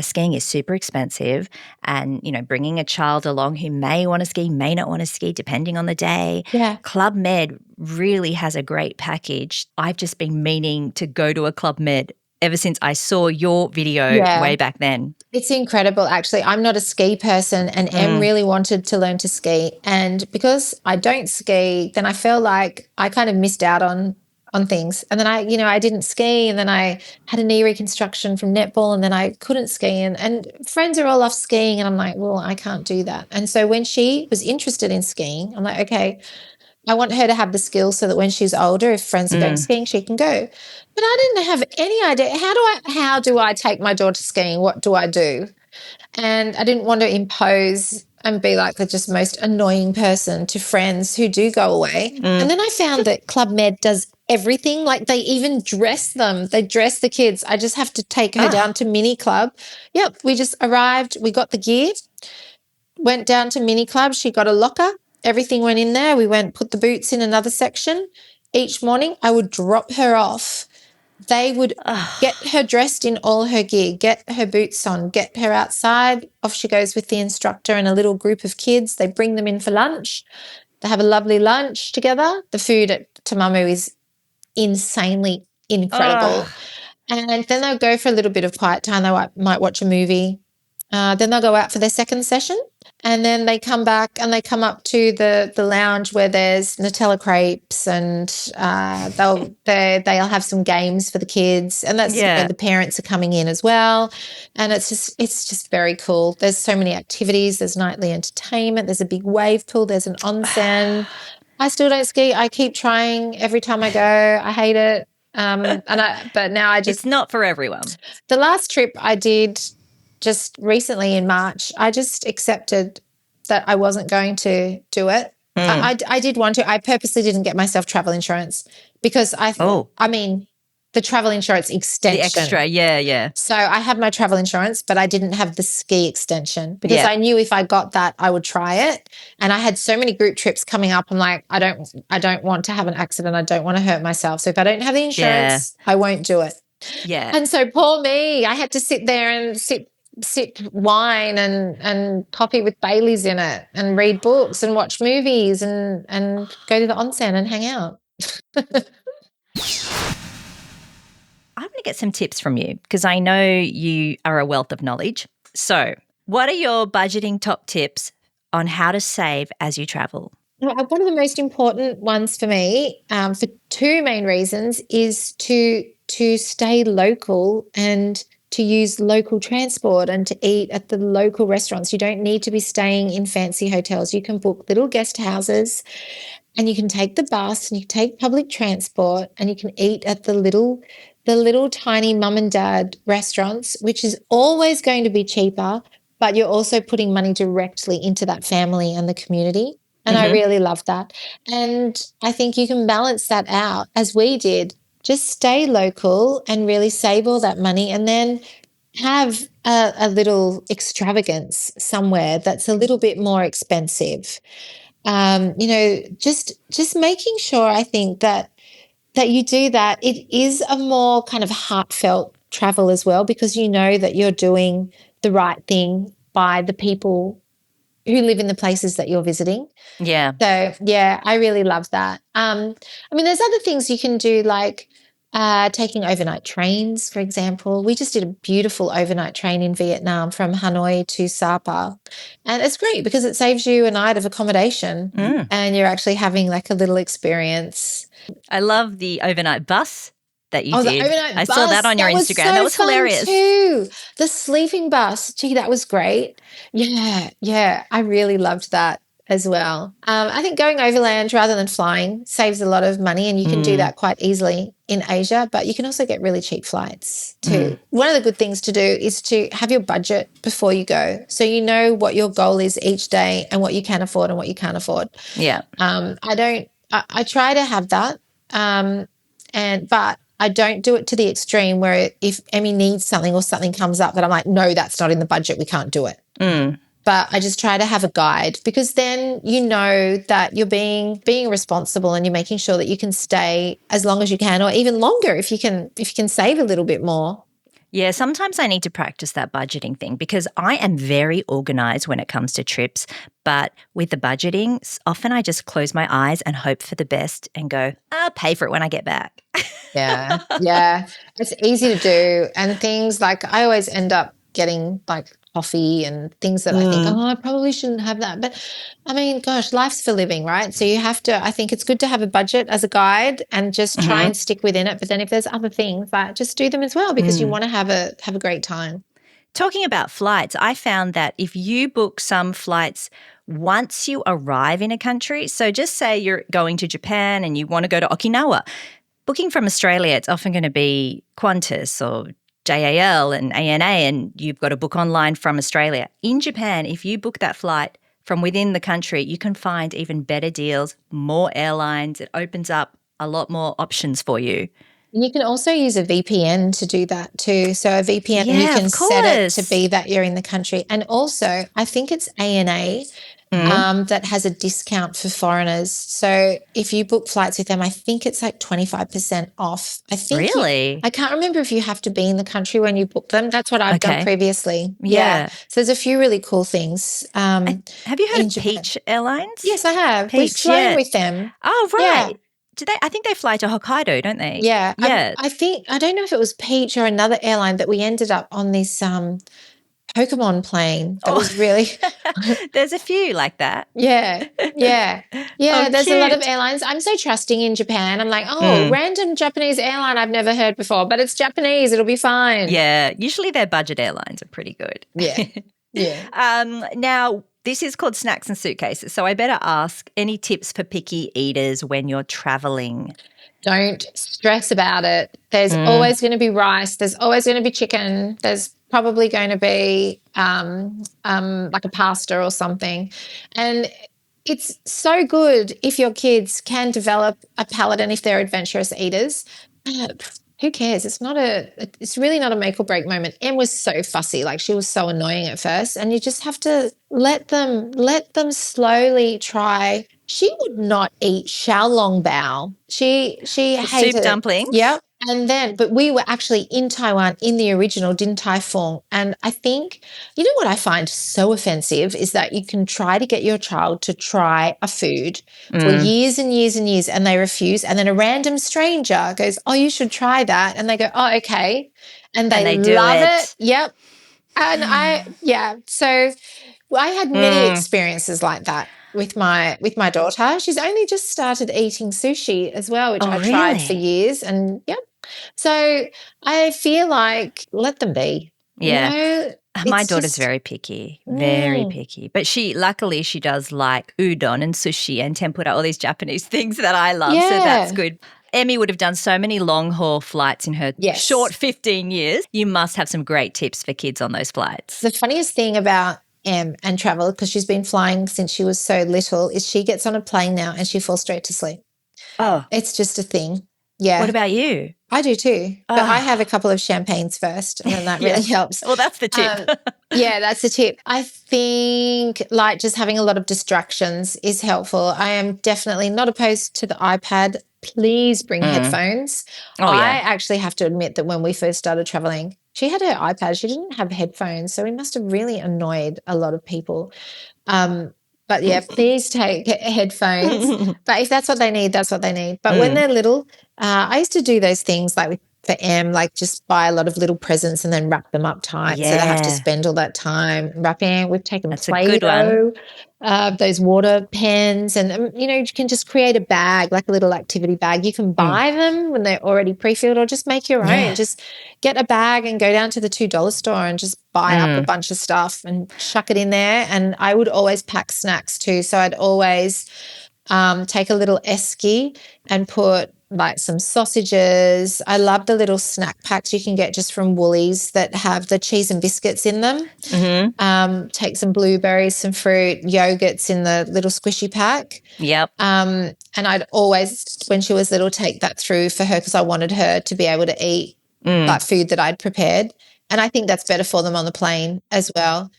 skiing is super expensive. And, bringing a child along who may want to ski, may not want to ski, depending on the day. Yeah. Club Med really has a great package. I've just been meaning to go to a Club Med ever since I saw your video way back then. It's incredible, actually. I'm not a ski person, and Em really wanted to learn to ski. And because I don't ski, then I feel like I kind of missed out on things. And then I didn't ski, and then I had a knee reconstruction from netball, and then I couldn't ski. And friends are all off skiing, and I'm like, well, I can't do that. And so when she was interested in skiing, I'm like, okay, I want her to have the skills so that when she's older, if friends are going skiing, she can go. But I didn't have any idea. How do I take my daughter skiing? What do I do? And I didn't want to impose and be like the just most annoying person to friends who do go away. And then I found that Club Med does everything. Like they even dress them. They dress the kids. I just have to take her down to Mini Club. Yep, we just arrived. We got the gear, went down to Mini Club. She got a locker. Everything went in there. We put the boots in another section. Each morning I would drop her off. They would get her dressed in all her gear, get her boots on, get her outside. Off she goes with the instructor and a little group of kids. They bring them in for lunch. They have a lovely lunch together. The food at Tamamu is insanely incredible. And then they'll go for a little bit of quiet time. They might watch a movie. Then they'll go out for their second session. And then they come back and they come up to the lounge where there's Nutella crepes, and they'll have some games for the kids, and that's where the parents are coming in as well. And it's just very cool. There's so many activities. There's nightly entertainment. There's a big wave pool. There's an onsen. I still don't ski. I keep trying every time I go. I hate it. But now it's not for everyone. The last trip I did just recently in March, I just accepted that I wasn't going to do it. I did want to. I purposely didn't get myself travel insurance because I mean, the travel insurance extension. The extra, yeah. So I had my travel insurance, but I didn't have the ski extension because Yeah. I knew if I got that, I would try it. And I had so many group trips coming up. I'm like, I don't want to have an accident. I don't want to hurt myself. So if I don't have the insurance, I won't do it. Yeah. And so poor me, I had to sit there and sip wine and coffee with Baileys in it and read books and watch movies and go to the onsen and hang out. I want to get some tips from you because I know you are a wealth of knowledge. So what are your budgeting top tips on how to save as you travel? One of the most important ones for me, for two main reasons, is to stay local and to use local transport and to eat at the local restaurants. You don't need to be staying in fancy hotels. You can book little guest houses and you can take the bus and you can take public transport and you can eat at the little tiny mum and dad restaurants, which is always going to be cheaper, but you're also putting money directly into that family and the community. And I really love that. And I think you can balance that out as we did. Just stay local and really save all that money and then have a little extravagance somewhere that's a little bit more expensive. Just making sure, I think, that you do that. It is a more kind of heartfelt travel as well because you know that you're doing the right thing by the people who live in the places that you're visiting. Yeah. So, yeah, I really love that. There's other things you can do like taking overnight trains, for example. We just did a beautiful overnight train in Vietnam from Hanoi to Sapa. And it's great because it saves you a night of accommodation and you're actually having like a little experience. I love the overnight bus that you The did. overnight I bus. saw that on your Instagram. That was hilarious too. The sleeping bus. Gee, that was great. Yeah. I really loved that as well. I think going overland rather than flying saves a lot of money and you can do that quite easily in Asia, but you can also get really cheap flights too. One of the good things to do is to have your budget before you go so you know what your goal is each day and what you can afford and what you can't afford. Yeah. I try to have that, but I don't do it to the extreme where if Emmy needs something or something comes up that I'm like, no, that's not in the budget, we can't do it. But I just try to have a guide because then you know that you're being responsible and you're making sure that you can stay as long as you can or even longer if you can save a little bit more. Yeah, sometimes I need to practice that budgeting thing because I am very organized when it comes to trips. But with the budgeting, often I just close my eyes and hope for the best and go, I'll pay for it when I get back. Yeah. It's easy to do. And things like I always end up getting like coffee and things that I think, I probably shouldn't have that. But I mean, gosh, life's for living, right? So you have to, I think it's good to have a budget as a guide and just try and stick within it. But then if there's other things, like just do them as well because you want to have a great time. Talking about flights, I found that if you book some flights once you arrive in a country, so just say you're going to Japan and you want to go to Okinawa, booking from Australia, it's often going to be Qantas or JAL and ANA and you've got to book online from Australia. In Japan, if you book that flight from within the country, you can find even better deals, more airlines. It opens up a lot more options for you. And you can also use a VPN to do that too. So a VPN, you can set it to be that you're in the country. And also, I think it's ANA that has a discount for foreigners. So if you book flights with them, I think it's like 25% off. I think really? I can't remember if you have to be in the country when you book them. That's what I've done previously. Yeah. So there's a few really cool things. Have you heard of Peach Airlines? Yes, I have. Peach, We've flown with them. Oh, right. Yeah. Do they? I think they fly to Hokkaido, don't they? Yeah. Yeah. I don't know if it was Peach or another airline that we ended up on this Pokemon plane that was really There's a few like that. Yeah. There's a lot of airlines. I'm so trusting in Japan. I'm like, random Japanese airline I've never heard before, but it's Japanese. It'll be fine. Yeah. Usually their budget airlines are pretty good. Yeah. Now, this is called Snacks and Suitcases, so I better ask, any tips for picky eaters when you're traveling? Don't stress about it. There's always going to be rice. There's always going to be chicken. There's probably going to be like a pasta or something. And it's so good if your kids can develop a palate and if they're adventurous eaters. who cares? It's really not a make or break moment. Em was so fussy, like she was so annoying at first, and you just have to let them slowly try. She would not eat xiaolongbao. She The hated soup dumplings? Yep. And then, but we were actually in Taiwan in the original Din Tai Fung. And I think, you know what I find so offensive is that you can try to get your child to try a food for years and years and years and they refuse. And then a random stranger goes, oh, you should try that. And they go, oh, okay. And they do love it. it. Yep. And so I had many experiences like that with my daughter. She's only just started eating sushi as well, which I tried for really? years. And yep. So I feel like let them be. Yeah. You know, My it's daughter's just- very picky, very picky. But luckily she does like udon and sushi and tempura, all these Japanese things that I love. So that's Yeah. good. Emmy would have done so many long haul flights in her Yes. short 15 years. You must have some great tips for kids on those flights. The funniest thing about Em and travel, because she's been flying since she was so little, is she gets on a plane now and she falls straight to sleep. Oh, It's just a thing. Yeah. what about you? I do too. But I have a couple of champagnes first and then that really helps. Well, that's the tip. Yeah, that's the tip. I think like just having a lot of distractions is helpful. I am definitely not opposed to the iPad. Please bring headphones. Oh, I yeah. actually have to admit that when we first started traveling, she had her iPad. She didn't have headphones. So we must have really annoyed a lot of people. But yeah, please take headphones. But if that's what they need, that's what they need. But when they're little, I used to do those things like for Em, like just buy a lot of little presents and then wrap them up tight. So they have to Yeah. spend all that time wrapping. We've taken That's a good Play-Doh, those water pens, and you can just create a bag, like a little activity bag. You can buy them when they're already pre-filled, or just make your Yeah. own. Just get a bag and go down to the $2 store and just buy up a bunch of stuff and chuck it in there. And I would always pack snacks too, so I'd always take a little esky and put like some sausages. I love the little snack packs you can get just from Woolies that have the cheese and biscuits in them. Take some blueberries, some fruit, yogurts in the little squishy pack. Yep. And I'd always, when she was little, take that through for her because I wanted her to be able to eat that food that I'd prepared. And I think that's better for them on the plane as well.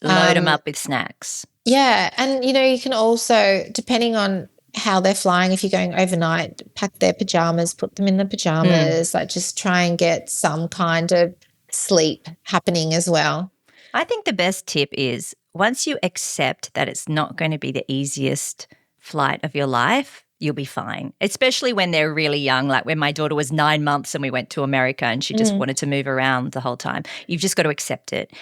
Load them up with snacks. Yeah. And, you can also, depending on how they're flying, if you're going overnight, pack their pajamas, put them in the pajamas, like just try and get some kind of sleep happening as well. I think the best tip is once you accept that it's not going to be the easiest flight of your life, you'll be fine, especially when they're really young, like when my daughter was 9 months and we went to America and she just wanted to move around the whole time. You've just got to accept it.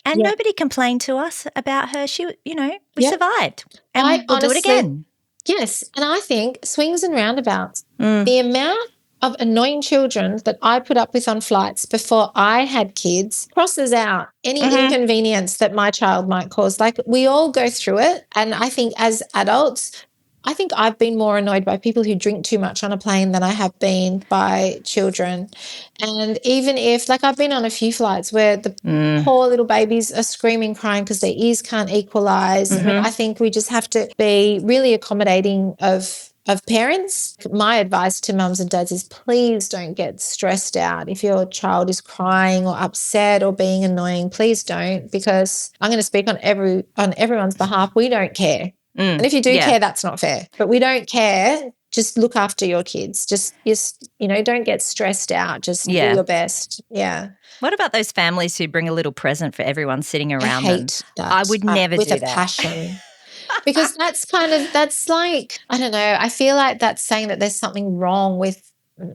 And nobody complained to us about her. We survived and we'll do it again. Yes. And I think swings and roundabouts, the amount of annoying children that I put up with on flights before I had kids crosses out any inconvenience that my child might cause. Like we all go through it. And I think as adults, I think I've been more annoyed by people who drink too much on a plane than I have been by children. And even if, like I've been on a few flights where the poor little babies are screaming, crying because their ears can't equalize. I mean, I think we just have to be really accommodating of parents. My advice to mums and dads is please don't get stressed out. If your child is crying or upset or being annoying, please don't, because I'm going to speak on everyone's behalf. We don't care. And if you do care, that's not fair. But we don't care. Just look after your kids. Just don't get stressed out. Just do your best. Yeah. What about those families who bring a little present for everyone sitting around them? I hate that. I would never do that. With a passion. Because that's like, I don't know, I feel like that's saying that there's something wrong with,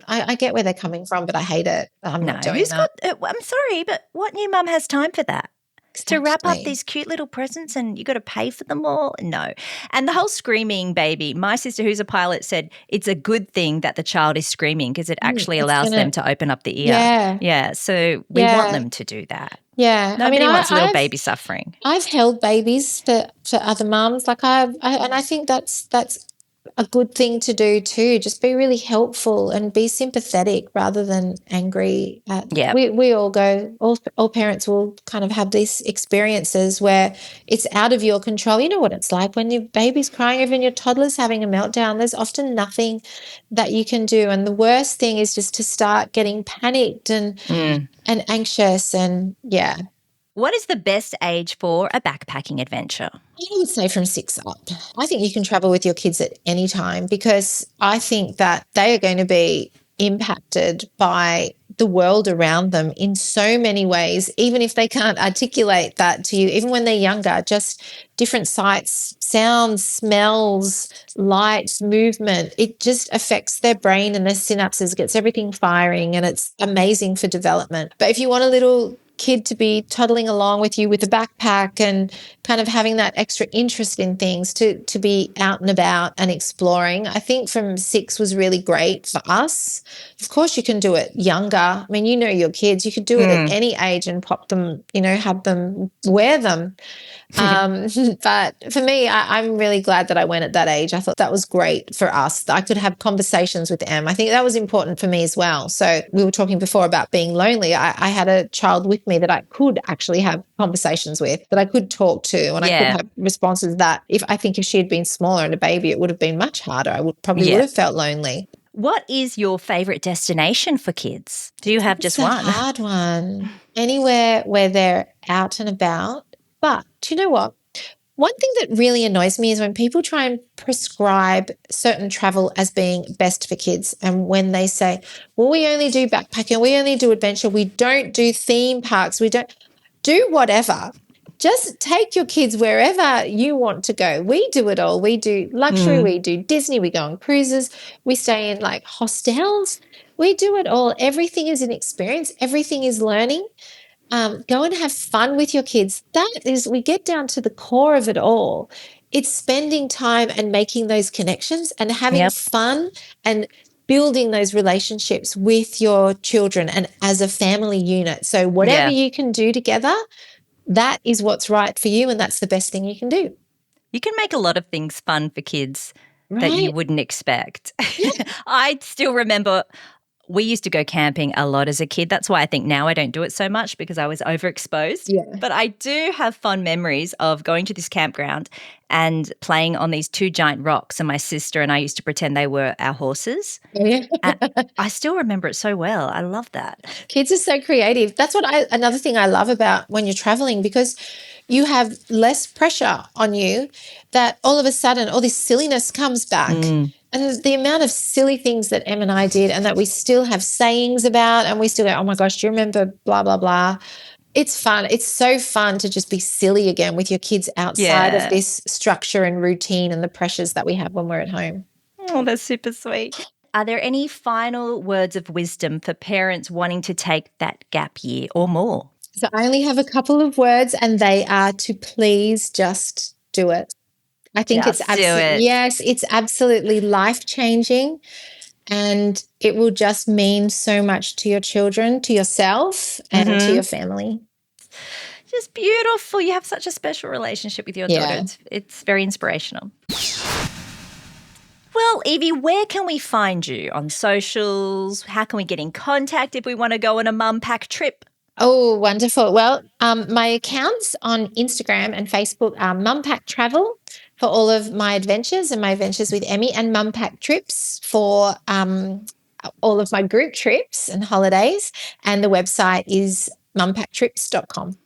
I get where they're coming from, but I hate it. I'm not doing that. I'm sorry, but what new mum has time for that? Exactly. To wrap up these cute little presents and you got to pay for them all? No. And the whole screaming baby, my sister who's a pilot said it's a good thing that the child is screaming because it actually allows them to open up the ear. Yeah. Yeah. So we want them to do that. Yeah. Nobody wants a little baby suffering. I've held babies for other mums. Like and I think that's a good thing to do too. Just be really helpful and be sympathetic rather than angry. Yeah. We all go, all parents will kind of have these experiences where it's out of your control. You know what it's like when your baby's crying, even your toddler's having a meltdown. There's often nothing that you can do. And the worst thing is just to start getting panicked and anxious and yeah. What is the best age for a backpacking adventure? I would say from 6 up. I think you can travel with your kids at any time because I think that they are going to be impacted by the world around them in so many ways, even if they can't articulate that to you, even when they're younger, just different sights, sounds, smells, lights, movement. It just affects their brain and their synapses, gets everything firing, and it's amazing for development. But if you want a little kid to be toddling along with you with a backpack and kind of having that extra interest in things to be out and about and exploring, I think from 6 was really great for us. Of course, you can do it younger. I mean, you know your kids. You could do it at any age and pop them, have them wear them. But for me, I'm really glad that I went at that age. I thought that was great for us. I could have conversations with Em. I think that was important for me as well. So we were talking before about being lonely. I had a child with me that I could actually have conversations with, that I could talk to, and I could have responses that if she had been smaller and a baby, it would have been much harder. I would have felt lonely. What is your favourite destination for kids? Do you have just one? It's a hard one. Anywhere where they're out and about. But do you know what? One thing that really annoys me is when people try and prescribe certain travel as being best for kids, and when they say, well, we only do backpacking, we only do adventure, we don't do theme parks, we don't do whatever. Just take your kids wherever you want to go. We do it all. We do luxury, we do Disney, we go on cruises, we stay in like hostels. We do it all. Everything is an experience. Everything is learning. Go and have fun with your kids. We get down to the core of it all. It's spending time and making those connections and having fun and building those relationships with your children and as a family unit. So whatever you can do together, that is what's right for you, and that's the best thing you can do. You can make a lot of things fun for kids that you wouldn't expect. I still remember we used to go camping a lot as a kid. That's why I think now I don't do it so much, because I was overexposed. Yeah. But I do have fond memories of going to this campground and playing on these 2 giant rocks, and my sister and I used to pretend they were our horses. And I still remember it so well. I love that. Kids are so creative. That's another thing I love about when you're traveling, because you have less pressure on you, that all of a sudden all this silliness comes back. And the amount of silly things that Em and I did and that we still have sayings about, and we still go, oh my gosh, do you remember blah, blah, blah. It's fun. It's so fun to just be silly again with your kids outside of this structure and routine and the pressures that we have when we're at home. Oh, that's super sweet. Are there any final words of wisdom for parents wanting to take that gap year or more? So I only have a couple of words, and they are to please just do it. I think it's absolutely life-changing, and it will just mean so much to your children, to yourself, and to your family. Just beautiful. You have such a special relationship with your daughter. It's very inspirational. Well, Evie, where can we find you on socials? How can we get in contact if we want to go on a mum pack trip? Oh, wonderful. Well, my accounts on Instagram and Facebook are Mum Pack Travel for all of my adventures and my adventures with Emmy, and Mum Pack Trips for all of my group trips and holidays. And the website is mumpacktrips.com.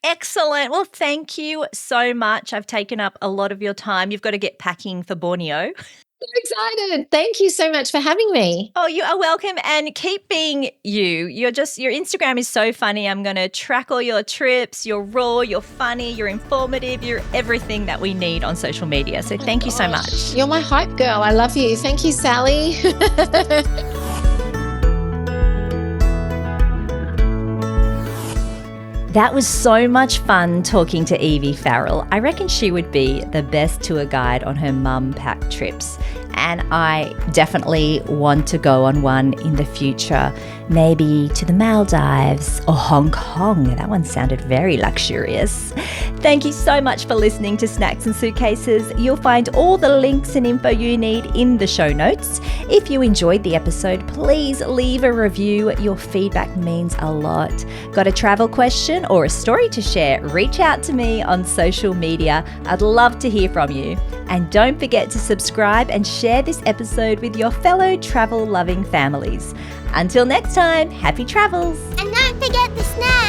Excellent. Well, thank you so much. I've taken up a lot of your time. You've got to get packing for Borneo. So excited. Thank you so much for having me. Oh, you are welcome, and keep being you. Your Instagram is so funny. I'm going to track all your trips. You're raw, you're funny, you're informative, you're everything that we need on social media. So thank you so much. You're my hype girl. I love you. Thank you, Sally. That was so much fun talking to Evie Farrell. I reckon she would be the best tour guide on her mum pack trips. And I definitely want to go on one in the future, maybe to the Maldives or Hong Kong. That one sounded very luxurious. Thank you so much for listening to Snacks and Suitcases. You'll find all the links and info you need in the show notes. If you enjoyed the episode, please leave a review. Your feedback means a lot. Got a travel question or a story to share? Reach out to me on social media. I'd love to hear from you. And don't forget to subscribe and share this episode with your fellow travel-loving families. Until next time, happy travels. And don't forget the snacks.